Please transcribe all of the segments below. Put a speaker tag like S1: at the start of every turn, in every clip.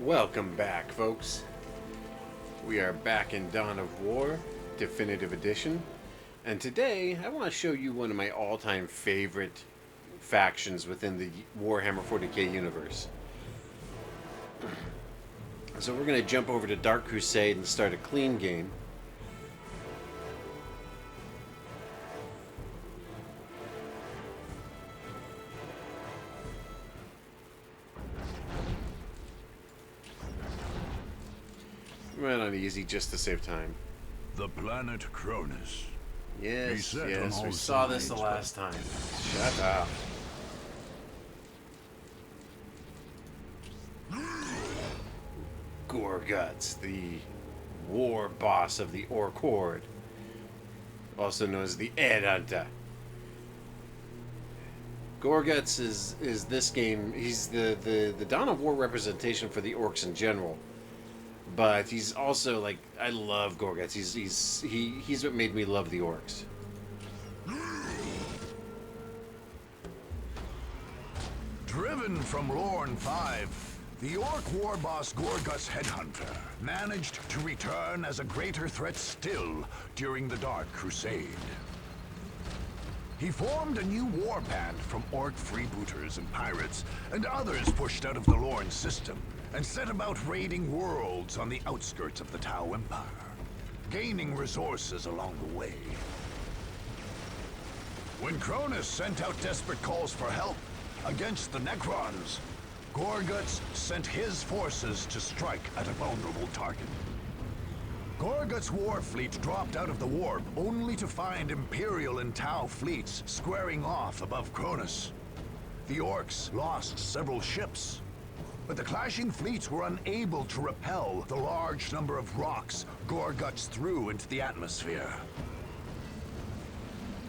S1: Welcome back, folks. We are back in Dawn of War, Definitive Edition. And today, I want to show you one of my all-time favorite factions within the Warhammer 40k universe. So we're going to jump over to Dark Crusade and start a clean game. Went on easy just to save time.
S2: The planet Cronus.
S1: Yes,
S2: Beset on
S1: yes,
S2: all
S1: we saw this
S2: sides,
S1: the last time. Shut up. Gorguts, the war boss of the Ork Horde, also known as the Headhunter. Gorguts is this game. He's the Dawn of War representation for the Orks in general. But he's also like, I love Gorguts. He's what made me love the Orks.
S2: Driven from Lorne 5, the Ork war boss Gorguts Headhunter managed to return as a greater threat still during the Dark Crusade. He formed a new war band from Ork freebooters and pirates and others pushed out of the Lorne system, and set about raiding worlds on the outskirts of the Tau Empire, gaining resources along the way. When Cronus sent out desperate calls for help against the Necrons, Gorguts sent his forces to strike at a vulnerable target. Gorguts' war fleet dropped out of the warp only to find Imperial and Tau fleets squaring off above Cronus. The Orks lost several ships, but the clashing fleets were unable to repel the large number of rocks Gorguts threw into the atmosphere.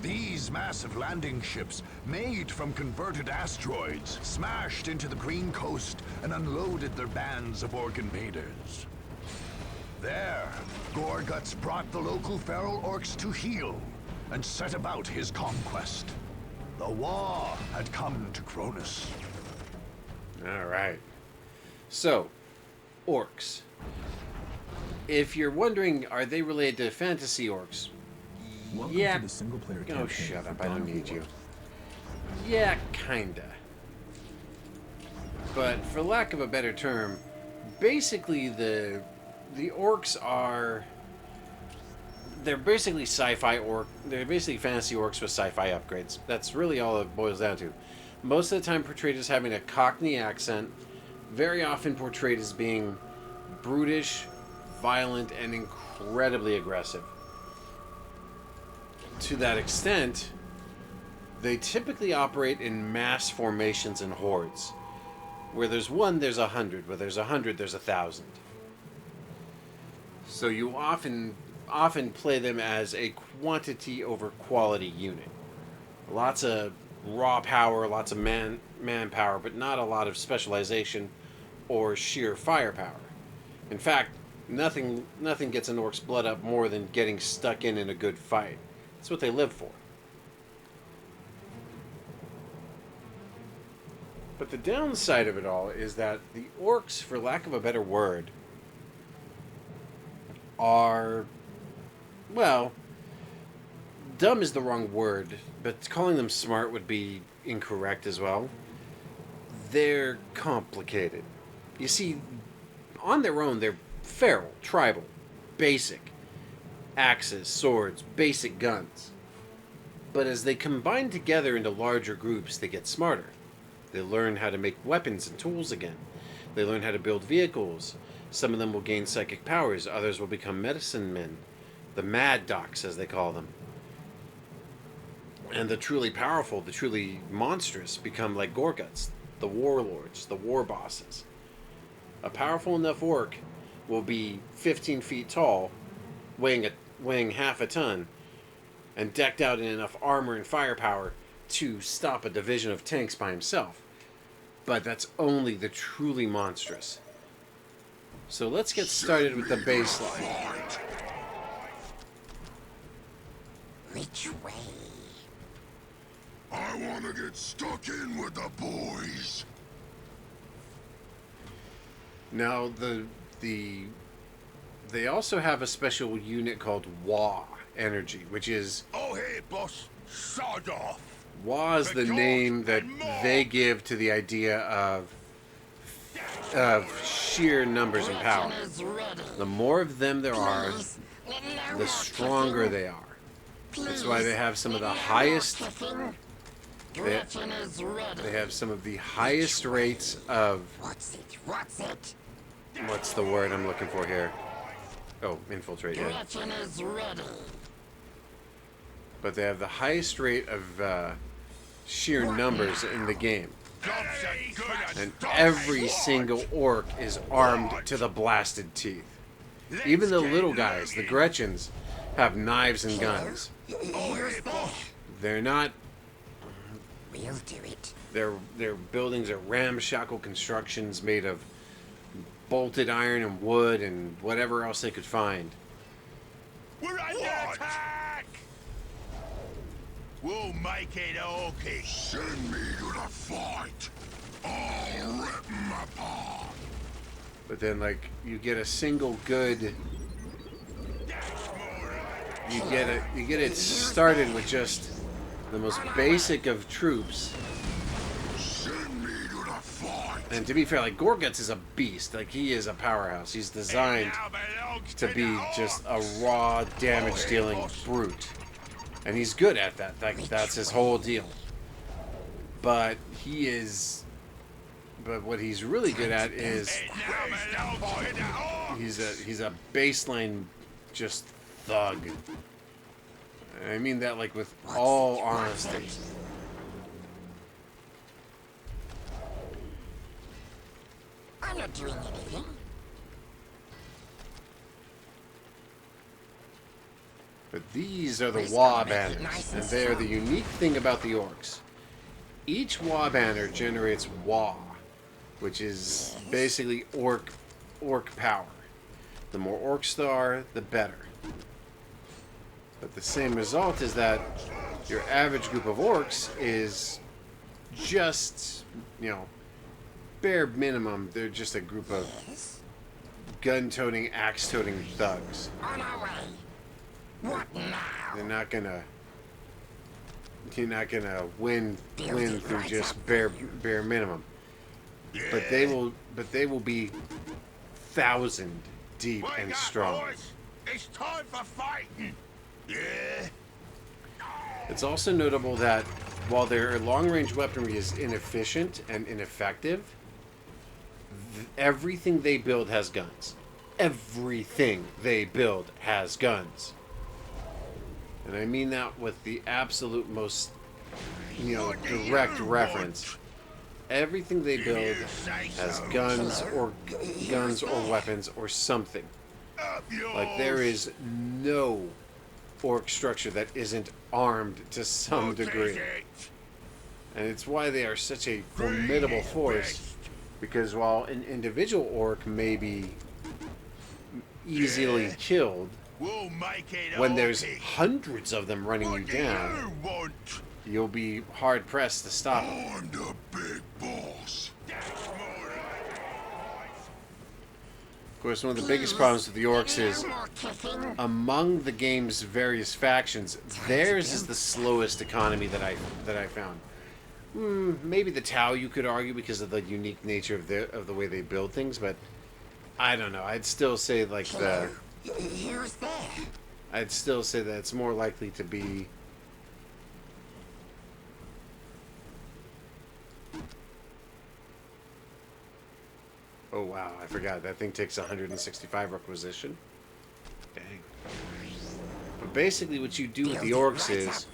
S2: These massive landing ships, made from converted asteroids, smashed into the Green Coast and unloaded their bands of Ork invaders. There, Gorguts brought the local feral Orks to heel and set about his conquest. The war had come to Cronus.
S1: Alright. So, Orks. If you're wondering, are they related to fantasy Orks?
S3: Welcome
S1: Yeah.
S3: to the single player
S1: Oh,
S3: campaign
S1: shut
S3: for
S1: up. I
S3: Dawn
S1: don't
S3: of
S1: need
S3: War.
S1: you. Yeah, kinda. But for lack of a better term, basically the Orks are... They're basically sci-fi Ork. They're basically fantasy Orks with sci-fi upgrades. That's really all it boils down to. Most of the time portrayed as having a Cockney accent, very often portrayed as being brutish, violent, and incredibly aggressive. To that extent, they typically operate in mass formations and hordes. Where there's one, there's 100. Where there's 100, there's 1,000. So you often play them as a quantity over quality unit. Lots of raw power, lots of manpower, but not a lot of specialization or sheer firepower. In fact, nothing gets an Orc's blood up more than getting stuck in a good fight. That's what they live for. But the downside of it all is that the Orks, for lack of a better word, are, well, dumb is the wrong word, but calling them smart would be incorrect as well. They're complicated. You see, on their own, they're feral, tribal, basic. Axes, swords, basic guns. But as they combine together into larger groups, they get smarter. They learn how to make weapons and tools again. They learn how to build vehicles. Some of them will gain psychic powers, others will become medicine men. The Mad Docs, as they call them. And the truly powerful, the truly monstrous, become like Gorguts, the warlords, the war bosses. A powerful enough Ork will be 15 feet tall, weighing half a ton, and decked out in enough armor and firepower to stop a division of tanks by himself. But that's only the truly monstrous. So let's get started with the baseline.
S4: Which way?
S5: I wanna get stuck in with the boys.
S1: Now the they also have a special unit called Wa energy, which is
S2: Oh, hey, boss. Sod off.
S1: Wa is the name that they give to the idea of sheer numbers and power.
S4: Gretchen is ready.
S1: The more of them there are,
S4: Please, no
S1: the
S4: more
S1: stronger
S4: kicking.
S1: they are. That's
S4: Please,
S1: why they have some of the
S4: no more
S1: highest.
S4: kicking. Gretchen is ready.
S1: They have some of the highest rates of
S4: What's it? What's it?
S1: what's the word I'm looking for here? Oh, infiltrate. Yeah.
S4: Gretchen is ready.
S1: But they have the highest rate of sheer numbers in the game. And every single orc is armed to the blasted teeth. Even the little guys, the Gretchens, have knives and guns.
S4: Here's that.
S1: They're not.
S4: We'll do it.
S1: Their buildings are ramshackle constructions made of bolted iron and wood and whatever else they could find.
S2: We're under attack! We'll make it okay. Send me to the fight. I'll rip them apart.
S1: But then, like, you get a single good. You get it started with just the most basic of troops.
S2: Send me to the fight.
S1: And to be fair, like, Gorguts is a beast. Like, he is a powerhouse. He's designed to be just a raw, damage-dealing brute. And he's good at that. That's his whole deal. But he is... But what he's really good at is... He's a baseline just thug. I mean that, like, with all honesty.
S4: I'm not doing anything.
S1: But these are the Wa banners, and they are the unique thing about the Orks. Each Wa banner generates Wa, which is basically orc power. The more orcs there are, the better. But the same result is that your average group of orcs is just, bare minimum, they're just a group of gun-toting, axe-toting thugs.
S4: On our way. What now?
S1: You're not gonna win through just bare minimum. But they will be 1,000 deep and strong.
S2: It's time for fighting. Yeah.
S1: It's also notable that while their long-range weaponry is inefficient and ineffective, everything they build has guns. Everything they build has guns. And I mean that with the absolute most, direct reference. Everything they build has guns or weapons or something. Like, there is no orc structure that isn't armed to some degree. And it's why they are such a formidable force, because while an individual orc may be easily killed, when there's hundreds of them running you down, you'll be hard pressed to stop them.
S2: I'm the big boss.
S1: Of course, one of the biggest problems with the Orcs is, among the game's various factions, theirs is the slowest economy that I found. Maybe the Tau, you could argue, because of the unique nature of the way they build things, but I don't know. I'd still say
S4: Here's that.
S1: I'd still say that it's more likely to be. Oh wow, I forgot. That thing takes 165 requisition. Dang. But basically what you do with the Orcs is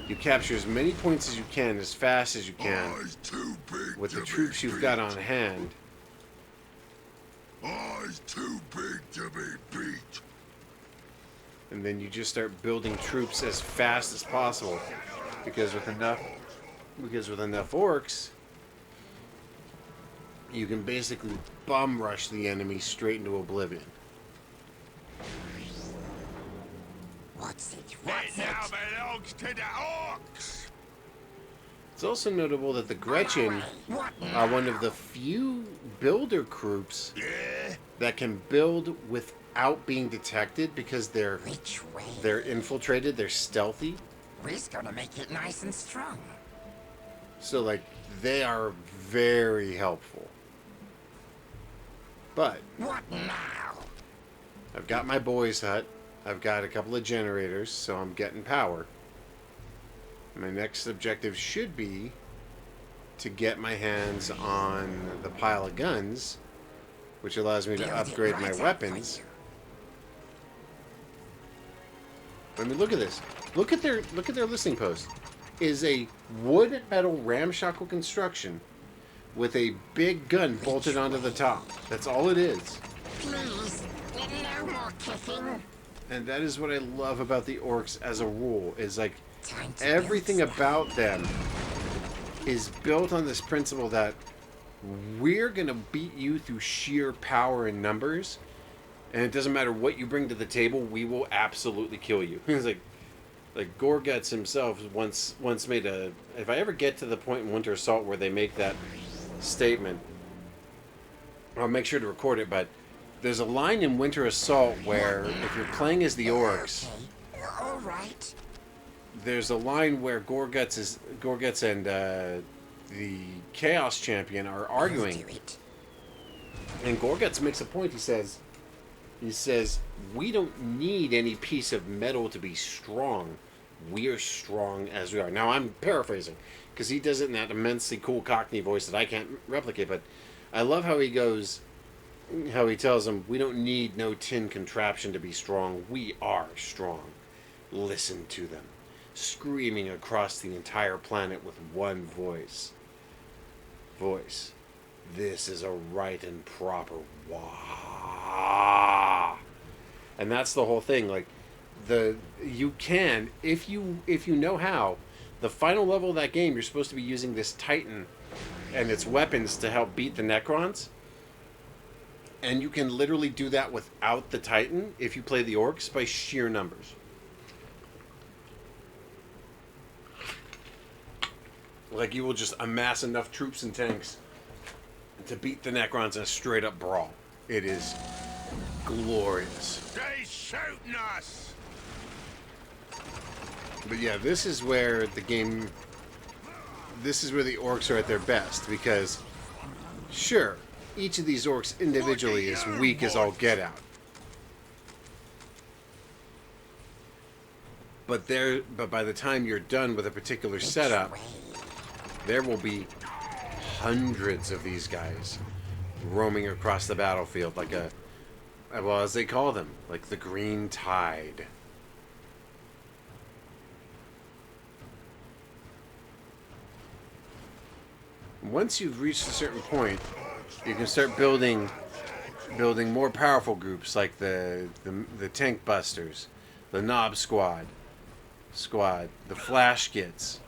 S1: you capture as many points as you can as fast as you can with the troops you've got on hand.
S2: Eyes too big to be beat.
S1: And then you just start building troops as fast as possible, because with enough orcs, you can basically bum rush the enemy straight into oblivion.
S4: What's it?
S2: It now belongs to the Orks.
S1: It's also notable that the Gretchen
S4: What
S1: are one
S4: now?
S1: of the few builder groups
S2: Yeah?
S1: that can build without being detected because
S4: Which way?
S1: they're infiltrated, they're stealthy.
S4: We're gonna make it nice and strong.
S1: So like they are very helpful. But
S4: What now?
S1: I've got my boys' hut. I've got a couple of generators, so I'm getting power. My next objective should be to get my hands on the pile of guns, which allows me to
S4: Build it
S1: upgrade my
S4: right up for
S1: weapons.
S4: you.
S1: I mean, look at this. Look at their listing post. Is a wood metal ramshackle construction with a big gun bolted onto the top. That's all it is.
S4: Please, no more kicking.
S1: And that is what I love about the orcs as a rule, is like
S4: Time to
S1: everything
S4: build
S1: about them is built on this principle that we're gonna beat you through sheer power and numbers, and it doesn't matter what you bring to the table, we will absolutely kill you. He's like Gorguts himself once made a. If I ever get to the point in Winter Assault where they make that statement, I'll make sure to record it. But there's a line in Winter Assault where if you're playing as the orcs,
S4: Okay, all right.
S1: there's a line where Gorguts and the Chaos Champion are
S4: We'll
S1: arguing,
S4: do it.
S1: and Gorguts makes a point. He says, we don't need any piece of metal to be strong. We are strong as we are. Now, I'm paraphrasing, because he does it in that immensely cool Cockney voice that I can't replicate, but I love how he tells them, we don't need no tin contraption to be strong. We are strong. Listen to them, screaming across the entire planet with one voice. This is a right and proper wah. And that's the whole thing. Like you can, if you know how, the final level of that game, you're supposed to be using this Titan and its weapons to help beat the Necrons. And you can literally do that without the Titan if you play the Orcs by sheer numbers. Like, you will just amass enough troops and tanks to beat the Necrons in a straight-up brawl. It is glorious.
S2: They shooting us!
S1: But yeah, this is where the game... This is where the Orcs are at their best, because, sure, each of these Orcs individually is weak as all get out. But by the time you're done with a particular setup, there will be hundreds of these guys roaming across the battlefield like as they call them, like the green tide. Once you've reached a certain point, you can start building more powerful groups like the tank busters, the knob squad, the flash gits.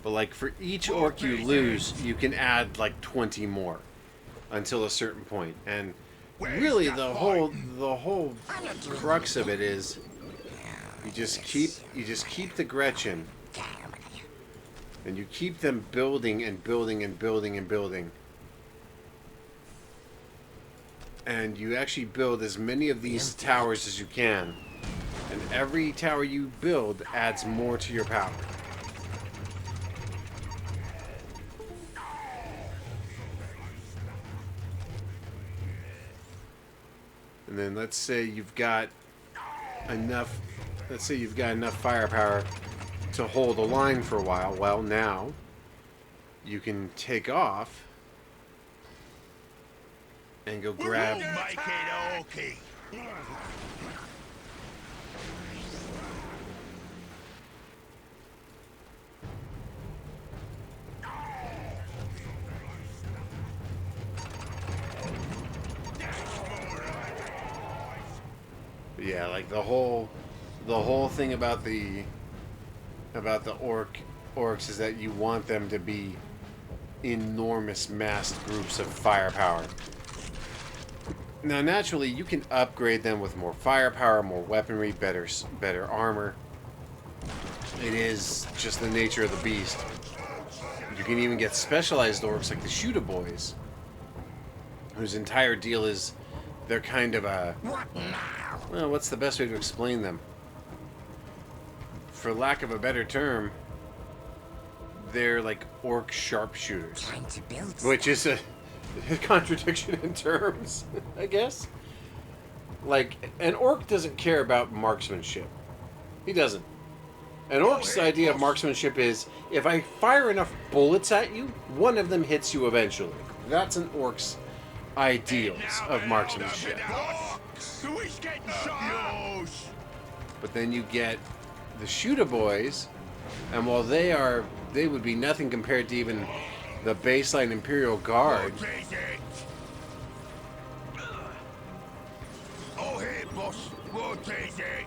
S1: But like for each orc you lose, you can add like 20 more until a certain point. And really the whole crux of it is you just keep the Gretchen and you keep them building and building and building and building. And you actually build as many of these towers as you can. And every tower you build adds more to your power. And then let's say you've got enough firepower to hold a line for a while. Well, now you can take off and go grab.
S2: Make it okay.
S1: Yeah, like the whole thing about the orcs is that you want them to be enormous massed groups of firepower. Now, naturally, you can upgrade them with more firepower, more weaponry, better armor. It is just the nature of the beast. You can even get specialized orcs like the Shooter Boys, whose entire deal is they're kind of a...
S4: What now?
S1: Well, what's the best way to explain them? For lack of a better term, they're like orc sharpshooters.
S4: Time to build
S1: Which is a contradiction in terms, I guess. Like, an orc doesn't care about marksmanship. He doesn't. An orc's idea of marksmanship is, if I fire enough bullets at you, one of them hits you eventually. That's an orc's ideals of marksmanship. But then you get the Shooter Boys, and while they would be nothing compared to even the baseline Imperial Guard.
S2: Oh, hey, boss. What is it?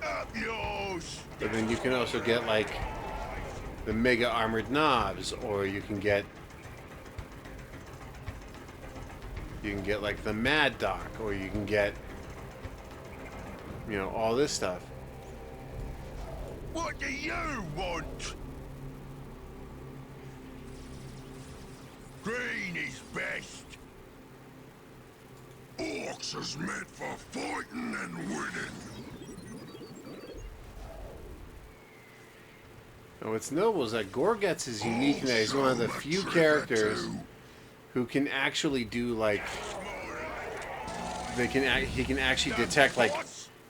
S2: Up yours.
S1: But then you can also get like the Mega Armored Knobs, or you can get like the Mad Doc, or you can get, you know, all this stuff.
S2: What do you want? Green is best. Orcs is meant for fighting and winning.
S1: Now, what's notable is that Gorguts is unique in that he's one of the few characters who can actually do like he can actually detect like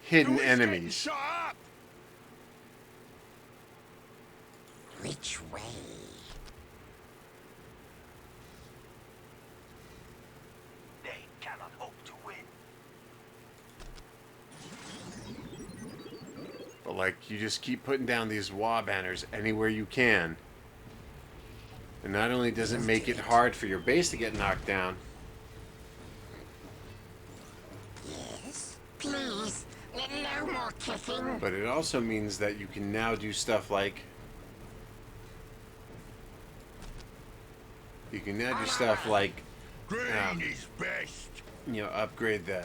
S1: hidden enemies.
S2: Shut up!
S4: Which way?
S2: They cannot hope to win.
S1: But like you just keep putting down these wall banners anywhere you can. And not only does it make it hard for your base to get knocked down,
S4: Yes? Please, no more kicking.
S1: but it also means that you can now do stuff like
S2: Green is best.
S1: you know, upgrade the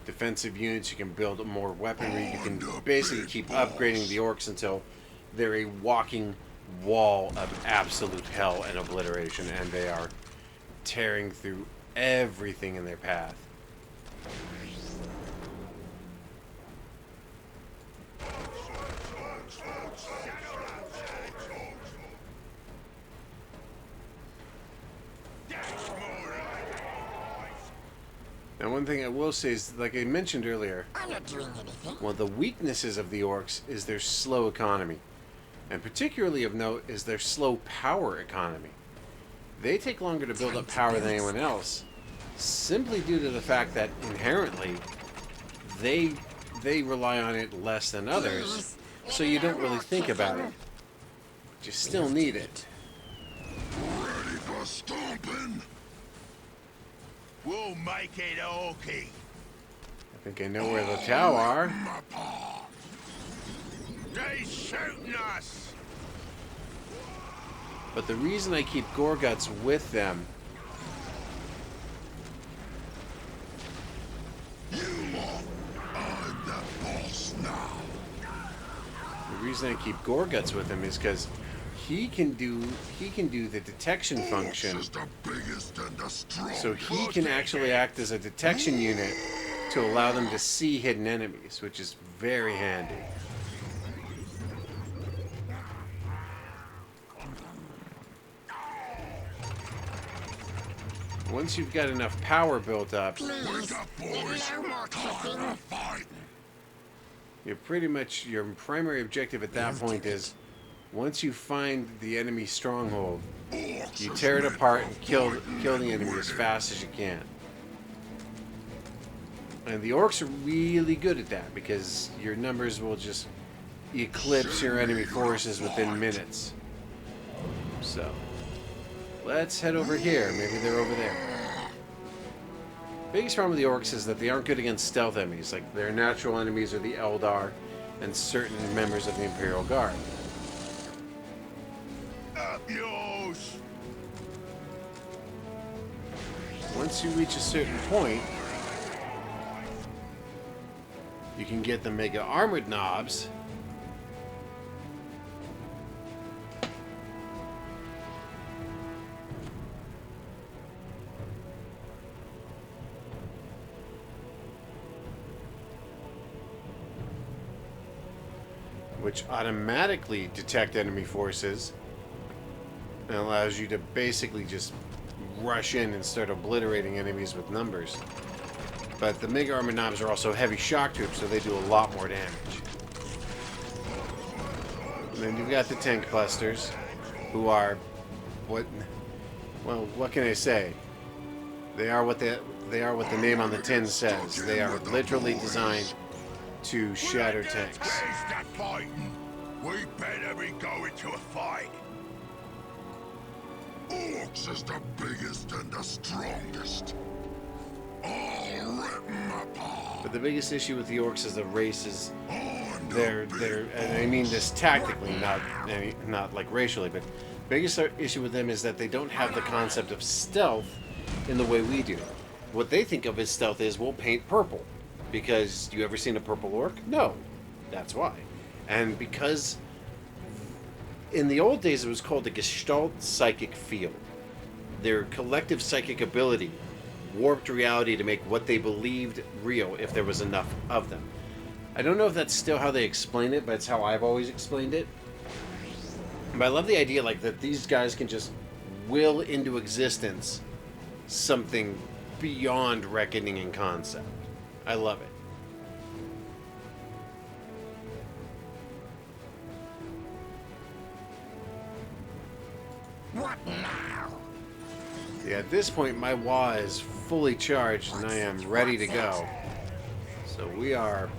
S1: defensive units. You can build more weaponry. You can basically keep upgrading the orcs until they're a walking wall of absolute hell and obliteration, and they are tearing through everything in their path. Now, one thing I will say is, like I mentioned earlier,
S4: I'm not doing anything.
S1: one of the weaknesses of the orcs is their slow economy. And particularly of note is their slow power economy. They take longer to build up power than anyone else, simply due to the fact that inherently they rely on it less than others, so you don't really think about it. But you still need it.
S2: Ready for stomping? We'll make it okay.
S1: I think I know where the Tau are.
S2: They shooting us.
S1: But the reason I keep Gorguts with them
S2: I'm the boss now.
S1: the reason I keep Gorguts with him is because he can do the detection function.
S2: Is the biggest and the strongest.
S1: So he can actually act as a detection unit to allow them to see hidden enemies, which is very handy. Once you've got enough power built up,
S4: Please, no more kicking.
S1: you're pretty much, your primary objective at that point is, once you find the enemy stronghold, you tear it apart and kill the enemy as fast as you can. And the orcs are really good at that because your numbers will just eclipse your enemy forces within minutes. So, let's head over here. Maybe they're over there. Biggest problem with the Orks is that they aren't good against stealth enemies. Like, their natural enemies are the Eldar and certain members of the Imperial Guard.
S2: Up yours!
S1: Once you reach a certain point, you can get the Mega Armored Knobs. Which automatically detect enemy forces and allows you to basically just rush in and start obliterating enemies with numbers. But the Mega Armored Knobs are also heavy shock troops, so they do a lot more damage. And then you've got the Tank Busters, who are what can I say? They are what the name on the tin says. They are literally designed to shatter tanks.
S2: We better be going to a fight. Orks is the biggest and the strongest. I'll rip 'em apart.
S1: But the biggest issue with the Orks is the races. They're and I mean this tactically, not like racially, but biggest issue with them is that they don't have the concept of stealth in the way we do. What they think of as stealth is we'll paint purple. Because you ever seen a purple orc? No. That's why. And because in the old days it was called the Gestalt Psychic Field. Their collective psychic ability warped reality to make what they believed real if there was enough of them. I don't know if that's still how they explain it, but it's how I've always explained it. But I love the idea like that these guys can just will into existence something beyond reckoning and concept. I love it.
S4: What now?
S1: Yeah, at this point, my Wa is fully charged and I am ready to go. So we are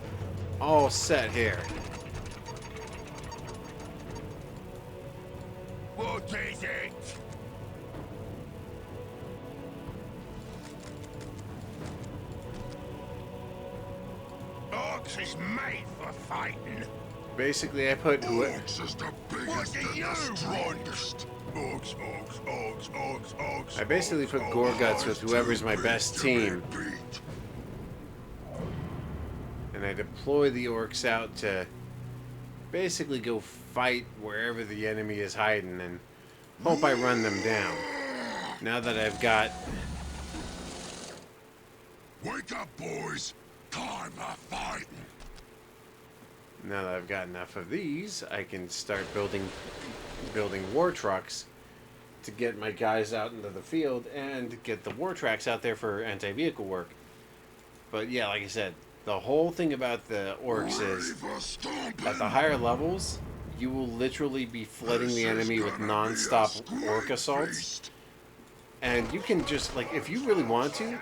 S1: all set here.
S2: What is it? Orks is made for fighting.
S1: Basically, I put
S2: Orks is the biggest and the strongest. Orks.
S1: I basically put Gorguts with whoever's my best team. And I deploy the Orks out to basically go fight wherever the enemy is hiding and hope I run them down. Now that I've got...
S2: Wake up, boys. Time for fighting.
S1: Now that I've got enough of these, I can start building war trucks to get my guys out into the field and get the war tracks out there for anti-vehicle work. But yeah, like I said, the whole thing about the Orks is at the higher levels, you will literally be flooding the enemy with non-stop orc assaults. And you can just, like, if you really want to,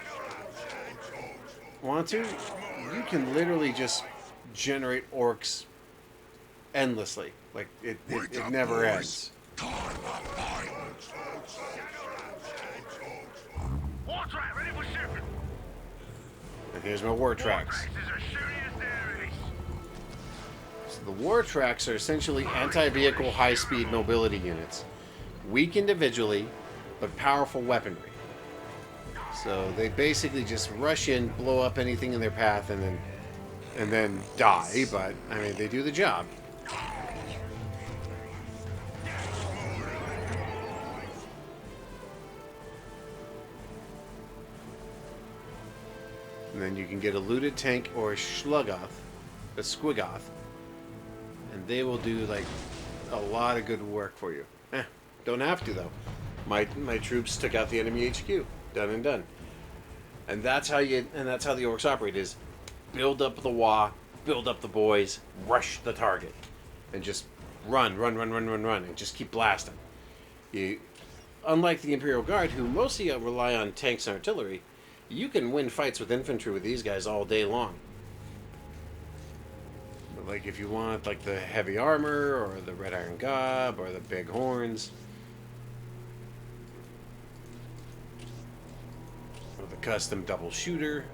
S1: you can literally just generate orcs endlessly. Like, it never ends.
S2: War track ready for shipping.
S1: And here's my war tracks. So the war tracks are essentially anti-vehicle high-speed mobility units. Weak individually, but powerful weaponry. So they basically just rush in, blow up anything in their path, and then die. But I mean, they do the job. And then you can get a looted tank or a Squiggoth, and they will do like a lot of good work for you. Don't have to though. My troops took out the enemy HQ. Done and done. And that's how the Orks operate: is build up the Wa, build up the boys, rush the target, and just run, and just keep blasting. Unlike the Imperial Guard, who mostly rely on tanks and artillery, you can win fights with infantry with these guys all day long. But like if you want like the heavy armor or the red iron gob or the big horns, with a custom double shooter.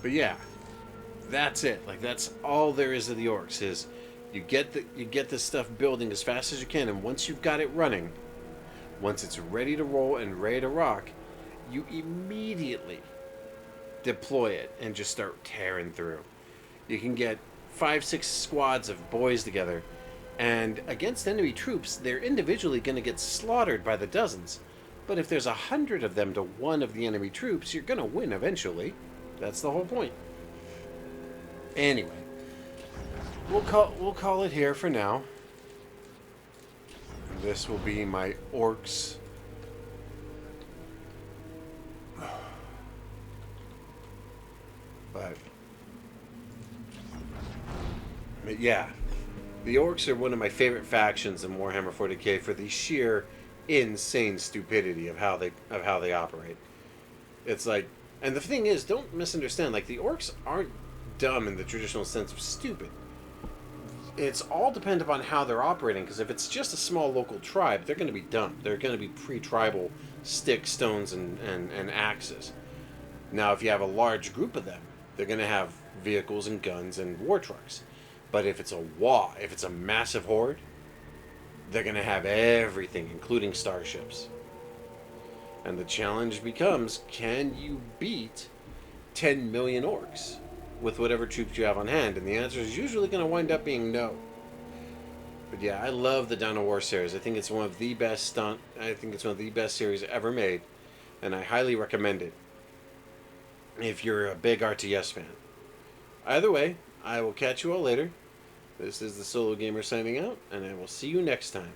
S1: But yeah, that's it. Like, that's all there is to the Orks. Is you get this stuff building as fast as you can, and once you've got it running, once it's ready to roll and ready to rock, you immediately deploy it and just start tearing through. You can get 5-6 squads of boys together, and against enemy troops, they're individually going to get slaughtered by the dozens. But if there's 100 of them to one of the enemy troops, you're going to win eventually. That's the whole point. Anyway, we'll call it here for now. This will be my Orks. But yeah, the Orks are one of my favorite factions in Warhammer 40k for the sheer insane stupidity of how they operate. It's like, and the thing is, don't misunderstand, like, the Orks aren't dumb in the traditional sense of stupid. It's all dependent upon how they're operating, because if it's just a small local tribe, they're going to be dumb. They're going to be pre-tribal sticks, stones, and axes. Now, if you have a large group of them, they're going to have vehicles and guns and war trucks. But if it's a massive horde, they're going to have everything, including starships. And the challenge becomes, can you beat 10 million Orks with whatever troops you have on hand? And the answer is usually going to wind up being no. But yeah, I love the Dawn of War series. I think it's one of the best series ever made, and I highly recommend it if you're a big RTS fan. Either way, I will catch you all later. This is the Solo Gamer signing out, and I will see you next time.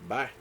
S1: Bye.